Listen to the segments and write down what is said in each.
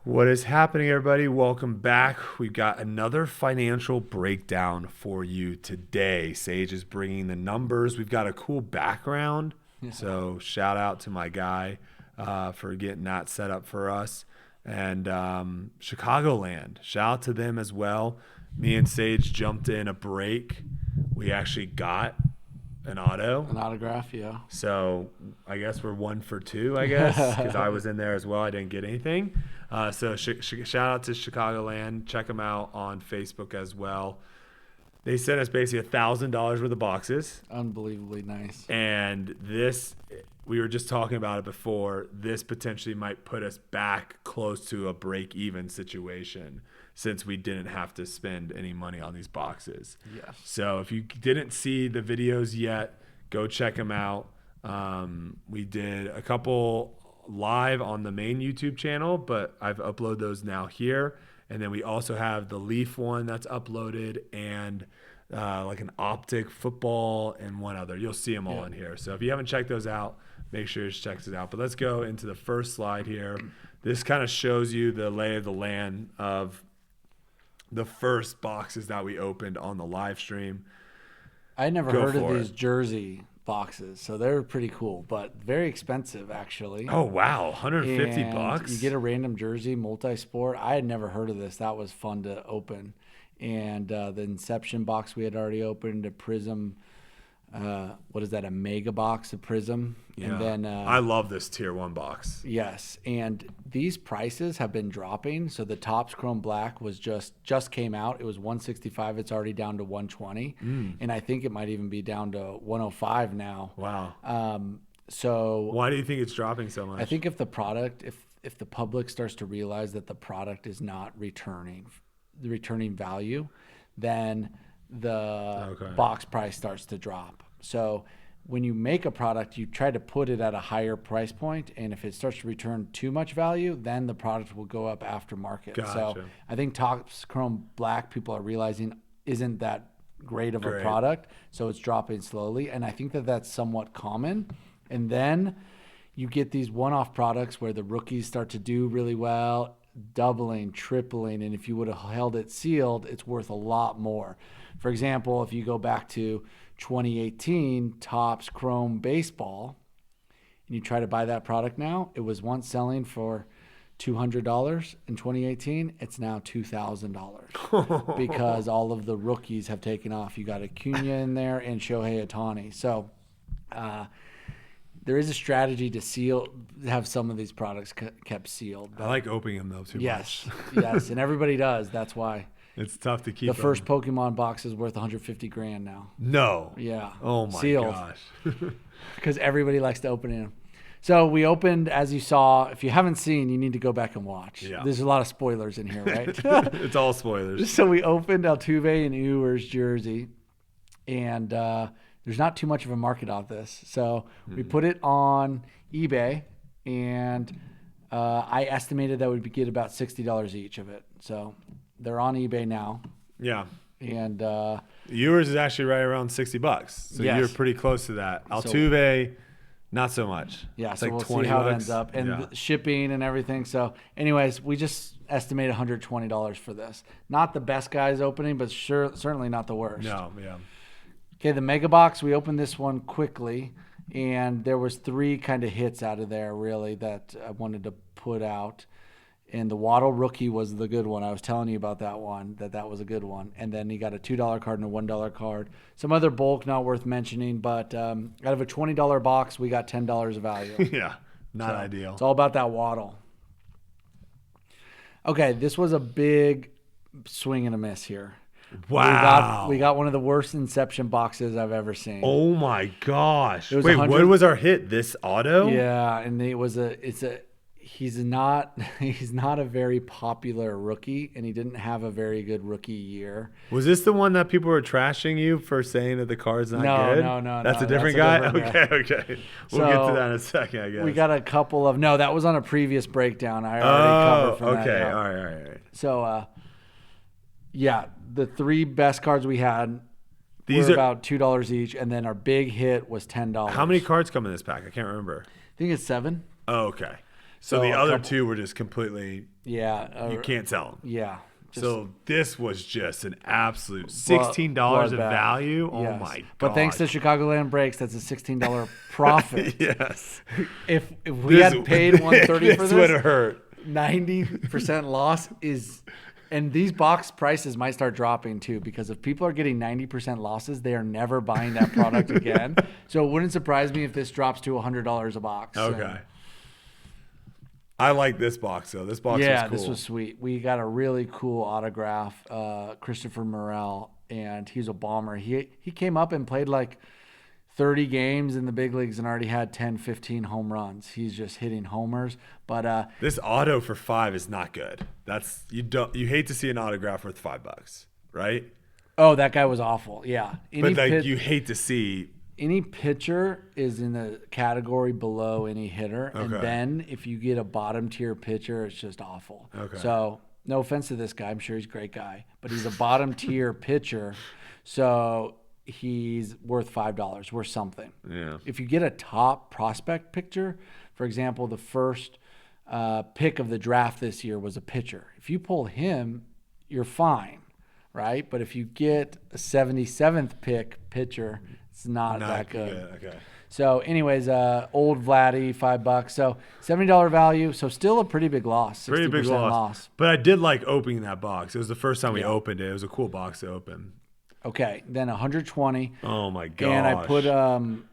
What is happening, everybody? Welcome back. We've got another financial breakdown for you today. Sage is bringing the numbers. We've got a cool background. So shout out to my guy for getting that set up for us. And ChicagoLand, shout out to them as well. Me and Sage jumped in a break. We actually got an autograph, yeah. So I guess we're 1 for 2, I guess, because I was in there as well. I didn't get anything. So shout out to ChicagoLand. Check them out on Facebook as well. They sent us basically $1,000 worth of boxes. Unbelievably nice. And this, we were just talking about it before, this potentially might put us back close to a break-even situation since we didn't have to spend any money on these boxes. Yes. So if you didn't see the videos yet, go check them out. We did a couple live on the main YouTube channel, but I've uploaded those now here. And then we also have the Leaf one that's uploaded and like an optic football and one other. You'll see them all in here. So if you haven't checked those out, make sure you check it out. But let's go into the first slide here. This kind of shows you the lay of the land of the first boxes that we opened on the live stream. I never heard of these jersey boxes, so they're pretty cool, but very expensive actually. Oh wow, $150. You get a random jersey, multi-sport. I had never heard of this. That was fun to open. And the Inception box we had already opened, a Prism. What is that? A mega box of Prism. Yeah. And then I love this tier 1 box. Yes, and these prices have been dropping. So the Topps Chrome Black was just came out. It was $165. It's already down to $120, and I think it might even be down to $105 now. Wow. So why do you think it's dropping so much? I think if the public starts to realize that the product is not returning value, then the box price starts to drop. So when you make a product, you try to put it at a higher price point, and if it starts to return too much value, then the product will go up after market. Gotcha. So I think Topps Chrome Black, people are realizing, isn't that great of a product, so it's dropping slowly, and I think that that's somewhat common. And then you get these one-off products where the rookies start to do really well, doubling, tripling, and if you would have held it sealed, it's worth a lot more. For example, if you go back to 2018 Topps Chrome Baseball and you try to buy that product now, it was once selling for $200 in 2018. It's now $2,000 because all of the rookies have taken off. You got Acuna in there and Shohei Ohtani. So there is a strategy to have some of these products kept sealed. I like opening them though too much. Yes, and everybody does. That's why. It's tough to keep the first Pokemon box is worth $150,000 now. No. Yeah. Oh my sealed. gosh. Because everybody likes to open them. So we opened, as you saw. If you haven't seen, you need to go back and watch. Yeah. There's a lot of spoilers in here, right? It's all spoilers. So we opened Altuve and Ewer's jersey, and there's not too much of a market on this. So we put it on eBay, and I estimated that we'd get about $60 each of it. So they're on eBay now. Yeah. And yours is actually right around $60. So you're pretty close to that. Altuve, not so much. Yeah, it's so like we'll 20 see how bucks. it ends up. And the shipping and everything. So anyways, we just estimate $120 for this. Not the best guys opening, but certainly not the worst. No, yeah. Okay, the Mega Box, we opened this one quickly, and there was 3 kind of hits out of there, really, that I wanted to put out. And the Waddle rookie was the good one. I was telling you about that one, that was a good one. And then he got a $2 card and a $1 card. Some other bulk not worth mentioning, but out of a $20 box, we got $10 of value. Yeah, not ideal. It's all about that Waddle. Okay, this was a big swing and a miss here. Wow. We got one of the worst Inception boxes I've ever seen. Oh my gosh. Wait, what was our hit? This auto? Yeah, and he's not a very popular rookie, and he didn't have a very good rookie year. Was this the one that people were trashing you for saying that the card's not good? No. That's a different guy? Okay. We'll get to that in a second, I guess. We got a couple of that was on a previous breakdown. I already covered from that. Okay. Yeah. All right. So the 3 best cards we had These were are about $2 each, and then our big hit was $10. How many cards come in this pack? I can't remember. I think it's 7. Oh, okay. So the other two were just completely. Yeah. You can't sell them. Yeah. So this was just an absolute $16 of value. Oh my god! But thanks to ChicagoLand Breaks, that's a $16 profit. Yes. If we had paid $130 for this, would have hurt. 90% loss is, and these box prices might start dropping too, because if people are getting 90% losses, they are never buying that product again. So it wouldn't surprise me if this drops to $100 a box. Okay. So. I like this box though. This box was cool. This was sweet. We got a really cool autograph, Christopher Morel, and he's a bomber. He came up and played like 30 games in the big leagues and already had 10, 15 home runs. He's just hitting homers. But this auto for $5 is not good. That's you hate to see an autograph worth $5, right? Oh, that guy was awful. Yeah. You hate to see. Any pitcher is in the category below any hitter. Okay. And then if you get a bottom tier pitcher, it's just awful. Okay. So no offense to this guy. I'm sure he's a great guy. But he's a bottom tier pitcher. So he's worth $5, worth something. Yeah. If you get a top prospect picture, for example, the first pick of the draft this year was a pitcher. If you pull him, you're fine, right? But if you get a 77th pick pitcher, it's not that good. Okay. So anyways, old Vladdy, $5. So $70 value. So still a pretty big loss. Pretty big loss. But I did like opening that box. It was the first time we opened it. It was a cool box to open. Okay. Then 120. Oh my gosh. And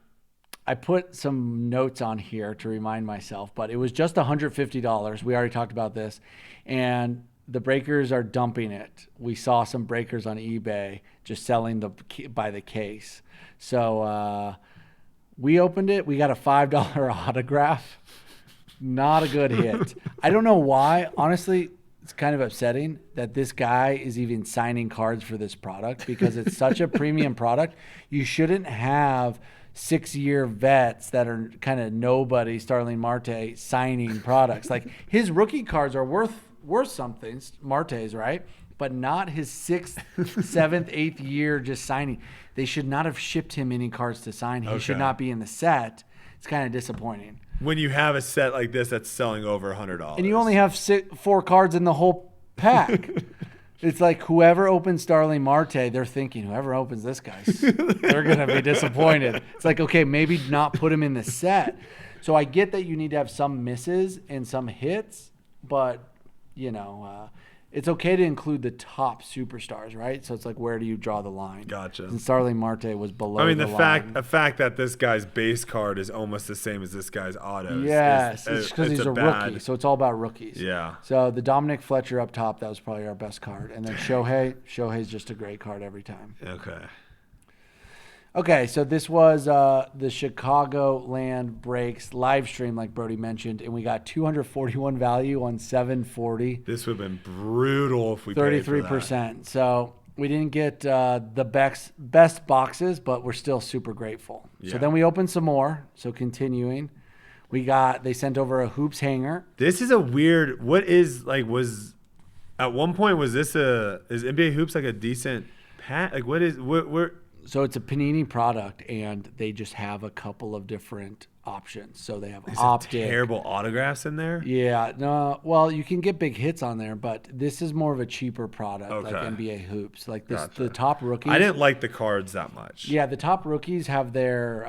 I put some notes on here to remind myself, but it was just $150. We already talked about this. And the breakers are dumping it. We saw some breakers on eBay just selling by the case. So we opened it. We got a $5 autograph. Not a good hit. I don't know why. Honestly, it's kind of upsetting that this guy is even signing cards for this product because it's such a premium product. You shouldn't have 6-year vets that are kind of nobody, Starling Marte, signing products. Like his rookie cards are worth something, Marte's, right? But not his 6th, 7th, 8th year just signing. They should not have shipped him any cards to sign. He should not be in the set. It's kind of disappointing. When you have a set like this that's selling over $100. And you only have 4 cards in the whole pack. It's like whoever opens Starling Marte, they're thinking, whoever opens this guy, they're going to be disappointed. It's like, okay, maybe not put him in the set. So I get that you need to have some misses and some hits, but, it's okay to include the top superstars, right? So it's like, where do you draw the line? Gotcha. And Starling Marte was below the line. The fact that this guy's base card is almost the same as this guy's auto. Yes, it's because he's a rookie. So it's all about rookies. Yeah. So the Dominic Fletcher up top, that was probably our best card. And then Shohei's just a great card every time. Okay, so this was the ChicagoLand Breaks live stream, like Brody mentioned, and we got 241 value on 740. This would have been brutal if we paid for that. 33%. So we didn't get the best boxes, but we're still super grateful. Yeah. So then we opened some more. So continuing, they sent over a hoops hanger. This is a weird. At one point is NBA hoops like a decent pat? Like we're. So it's a Panini product, and they just have a couple of different options. So they have terrible autographs in there? Yeah. No. Well, you can get big hits on there, but this is more of a cheaper product, like NBA hoops. Like this, the top rookies. I didn't like the cards that much. Yeah, the top rookies have their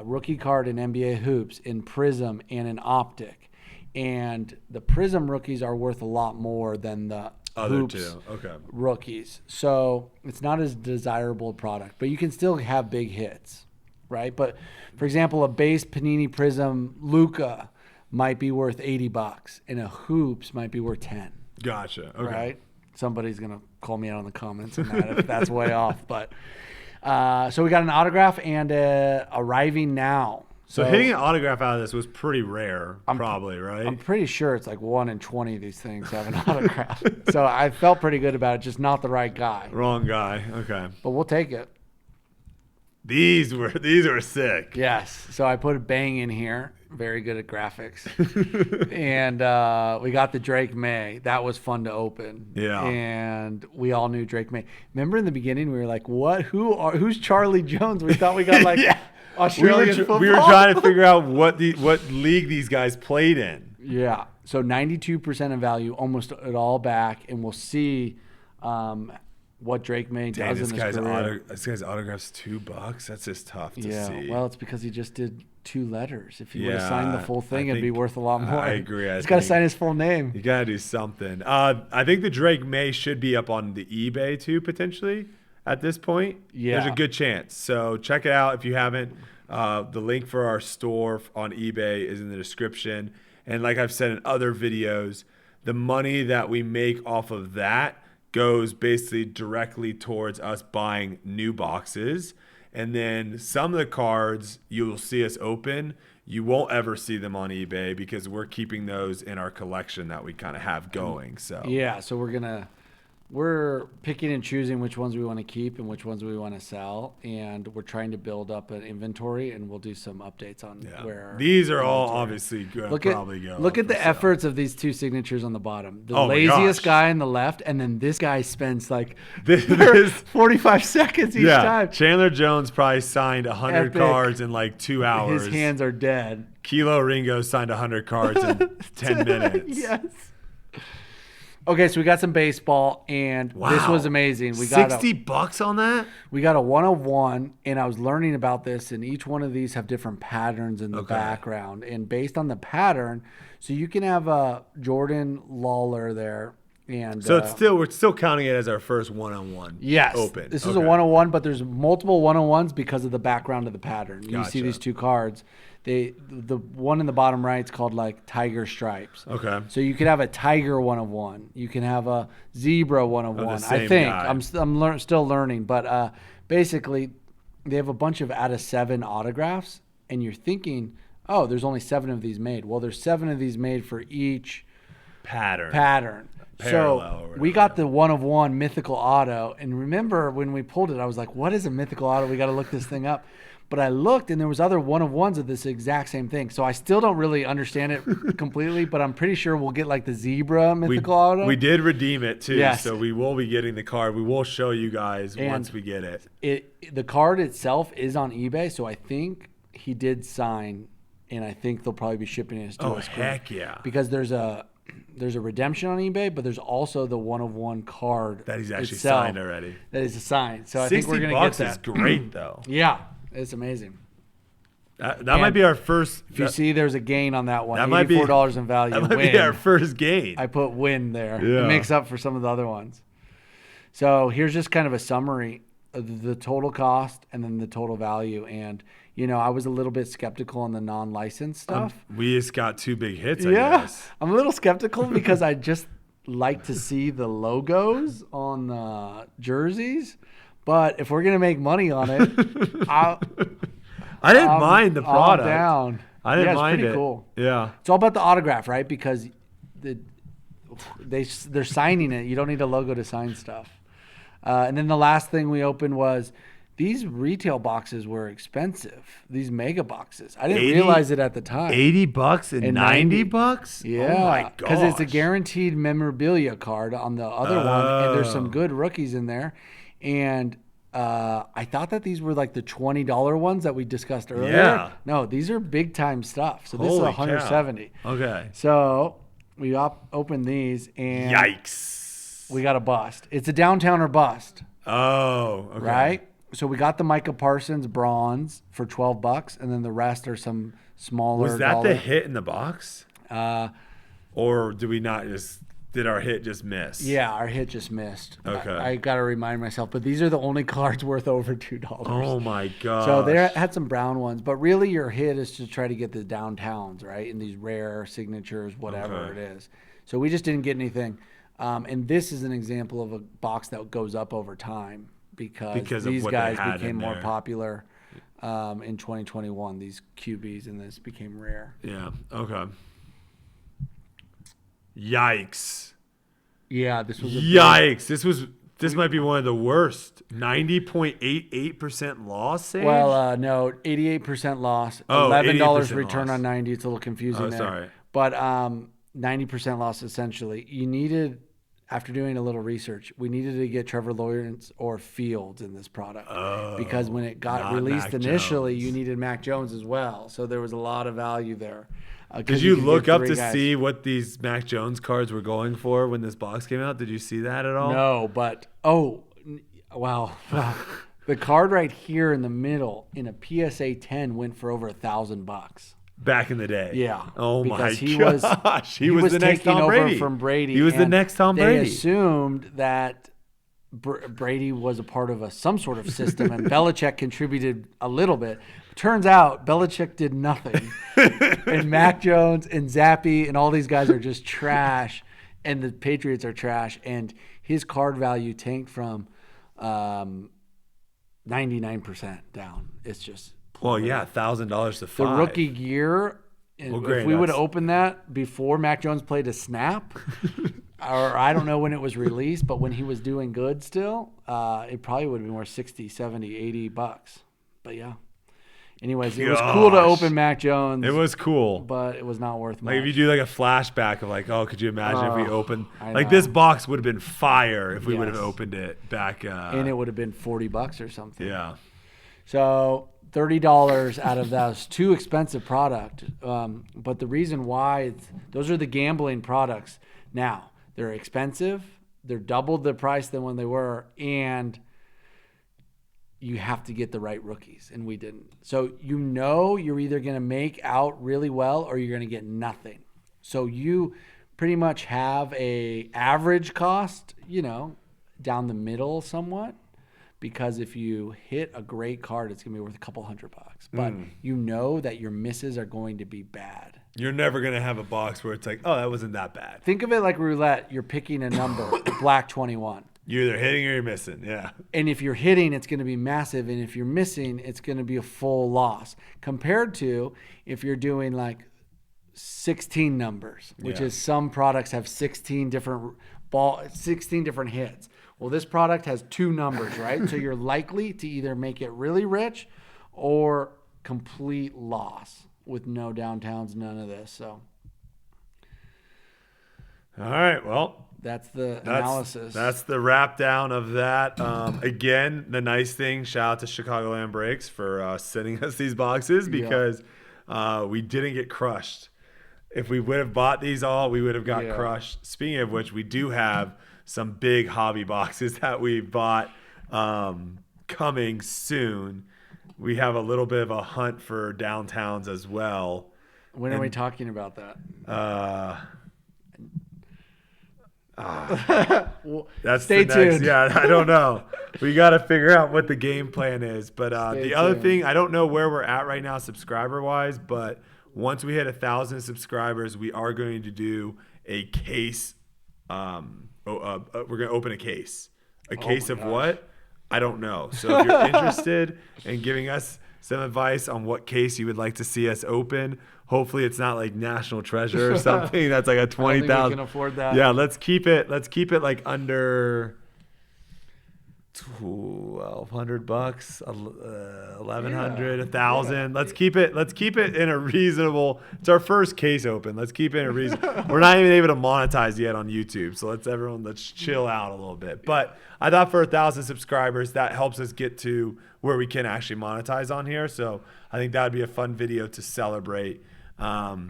rookie card in NBA hoops, in Prism, and in Optic. And the Prism rookies are worth a lot more than the hoops rookies. So it's not as desirable a product, but you can still have big hits, right? But for example, a base Panini Prism Luka might be worth $80 and a hoops might be worth 10. Gotcha. Okay. Right? Somebody's going to call me out in the comments on that if that's way off. But so we got an autograph and arriving now. So hitting an autograph out of this was pretty rare, probably, right? I'm pretty sure it's like 1 in 20 of these things have an autograph. So I felt pretty good about it, just not the right guy. Wrong guy. Okay. But we'll take it. These were sick. Yes. So I put a bang in here. Very good at graphics. And we got the Drake Maye. That was fun to open. Yeah. And we all knew Drake Maye. Remember in the beginning we were like, what? Who's Charlie Jones? We thought we got like Australian football. We were trying to figure out what league these guys played in. Yeah. So 92% of value, almost it all back, and we'll see what Drake Maye Damn, does in his career. this guy's autograph's $2. That's just tough to see. Well, it's because he just did 2 letters. If he would have signed the full thing, it'd be worth a lot more. I agree. He's got to sign his full name. You got to do something. I think the Drake Maye should be up on the eBay too, potentially, at this point. Yeah. There's a good chance. So check it out if you haven't. The link for our store on eBay is in the description. And like I've said in other videos, the money that we make off of that goes basically directly towards us buying new boxes. And then some of the cards you will see us open, you won't ever see them on eBay because we're keeping those in our collection that we kind of have going. So yeah, so we're picking and choosing which ones we want to keep and which ones we want to sell, and we're trying to build up an inventory, and we'll do some updates on where these are all obviously good. Look at the efforts of these 2 signatures on the bottom. The laziest guy on the left, and then this guy spends like 45 seconds each time. Chandler Jones probably signed 100 cards in like 2 hours. His hands are dead. Kilo Ringo signed 100 cards in 10 minutes. Yes. Okay, so we got some baseball, and this was amazing. We got $60 on that? We got a 101, and I was learning about this, and each one of these have different patterns in the background. And based on the pattern, so you can have a Jordan Lawler there. And so we're still counting it as our first 101. Yes. Open. This is a 101, but there's multiple 101s because of the background of the pattern. You see these 2 cards. The one in the bottom right is called like Tiger Stripes. Okay. So you could have a Tiger 101. You can have a Zebra 101. I think guy. I'm still learning, but basically they have a bunch of out of 7 autographs, and you're thinking, oh, there's only 7 of these made. Well, there's 7 of these made for each pattern. So we got the 1 of 1 mythical auto, and remember when we pulled it, I was like, what is a mythical auto? We got to look this thing up. But I looked, and there was other 1 of 1s of this exact same thing. So I still don't really understand it completely, but I'm pretty sure we'll get like the Zebra mythical auto. We did redeem it too, yes. So we will be getting the card. We will show you guys once we get it. The card itself is on eBay, so I think he did sign, and I think they'll probably be shipping it to us. Oh, heck yeah. Because there's a redemption on eBay, but there's also the 1 of 1 card that he's actually signed already. That is a sign. So I think we're going to get that. $60 is great, though. Yeah, it's amazing. That might be our first. If you see, there's a gain on that one. That might be $84 in value. That might be our first gain. I put win there. Yeah. It makes up for some of the other ones. So here's just kind of a summary of the total cost and then the total value. And I was a little bit skeptical on the non-licensed stuff. We just got 2 big hits. I guess. I'm a little skeptical because I just like to see the logos on the jerseys. But if we're gonna make money on it, I didn't mind the product. I'm down. I didn't mind it's pretty it. Cool. Yeah, it's all about the autograph, right? Because they're signing it. You don't need a logo to sign stuff. And then the last thing we opened was these retail boxes were expensive. These mega boxes. I didn't realize it at the time. $80 and $90. Yeah, oh my gosh. Because it's a guaranteed memorabilia card on the other one, and there's some good rookies in there. And I thought that these were like the $20 ones that we discussed earlier. Yeah. No, these are big time stuff. So this is 170. Cow. Okay. So we opened these, and yikes, we got a bust. It's a downtown or bust. Oh, okay. Right. So we got the Micah Parsons bronze for $12, and then the rest are some smaller. Was that the hit in the box? Or did we not just? Did our hit just miss? Yeah, our hit just missed. Okay. I got to remind myself, but these are the only cards worth over $2. Oh my god! So they had some brown ones, but really your hit is to try to get the downtowns, right? And these rare signatures, whatever it is. So we just didn't get anything. And this is an example of a box that goes up over time because these guys became more popular in 2021. These QBs and this became rare. Yeah. Okay. Yikes. Yeah, this was yikes. This might be one of the worst. 90.88% loss, Sage? Well, no, 88% loss. $11 return loss on 90. It's a little confusing there. Sorry. But 90% loss essentially. You needed, after doing a little research, we needed to get Trevor Lawrence or Fields in this product. Because when it got released initially, you needed Mac Jones as well. So there was a lot of value there. Did you look up to see what these Mac Jones cards were going for when this box came out? Did you see that at all? No, but wow. The card right here in the middle in a PSA 10 went for over $1,000 back in the day. Yeah. Oh my gosh. He was the next Tom Brady. From Brady. He was the next Tom Brady. They assumed that Brady was a part of some sort of system, and Belichick contributed a little bit. Turns out Belichick did nothing, and Mac Jones and Zappy and all these guys are just trash, and the Patriots are trash, and his card value tanked from 99% down. It's just $1,000 to $5,000. The rookie year. If we would have opened that before Mac Jones played a snap, or I don't know when it was released, but when he was doing good still, it probably would have been worth $60, $70, $80. But yeah. Anyways, it was cool to open Mac Jones. It was cool. But it was not worth much. Like if you do like a flashback of like, could you imagine if we opened this box would have been fire if we would have opened it back. And it would have been $40 or something. Yeah. So $30 out of those too expensive product. But the reason why those are the gambling products. Now they're expensive. They're doubled the price than when they were, and you have to get the right rookies, and we didn't. So you're either going to make out really well or you're going to get nothing. So you pretty much have a average cost, down the middle somewhat. Because if you hit a great card, it's going to be worth a couple $100. But you know that your misses are going to be bad. You're never going to have a box where it's like, that wasn't that bad. Think of it like roulette. You're picking a number, black 21. You're either hitting or you're missing, yeah. And if you're hitting, it's going to be massive. And if you're missing, it's going to be a full loss. Compared to if you're doing like 16 numbers, which is some products have 16 different hits. Well, this product has 2 numbers, right? So you're likely to either make it really rich or complete loss with no downtowns, none of this. So, all right, well, that's the analysis. That's the wrap down of that. Again, the nice thing, shout out to ChicagoLand Breaks for sending us these boxes because we didn't get crushed. If we would have bought these all, we would have got crushed. Speaking of which, we do have some big hobby boxes that we bought coming soon. We have a little bit of a hunt for downtowns as well. When are we talking about that? That's Stay tuned. Yeah, I don't know. We got to figure out what the game plan is. But the other thing, I don't know where we're at right now subscriber-wise, but once we hit 1,000 subscribers, we are going to do a case. We're going to open a case. A case of what? I don't know. So if you're interested in giving us some advice on what case you would like to see us open, hopefully it's not like National Treasure or something that's like a 20,000. I think we can afford that. Yeah, let's keep it like under $1,200, $1,100, $1,000. Let's keep it in a reasonable. It's our first case open. Let's keep it in a reasonable. We're not even able to monetize yet on YouTube, so let's chill out a little bit. But I thought for 1,000 subscribers, that helps us get to where we can actually monetize on here. So I think that would be a fun video to celebrate. But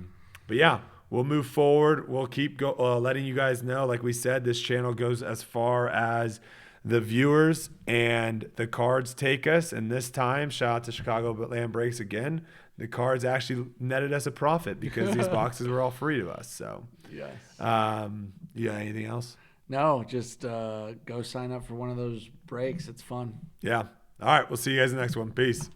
yeah, we'll move forward. We'll keep letting you guys know. Like we said, this channel goes as far as the viewers and the cards take us. And this time, shout out to ChicagoLand Breaks again. The cards actually netted us a profit because these boxes were all free to us. So, yes. You got anything else? No, just go sign up for one of those breaks. It's fun. Yeah. All right. We'll see you guys in the next one. Peace.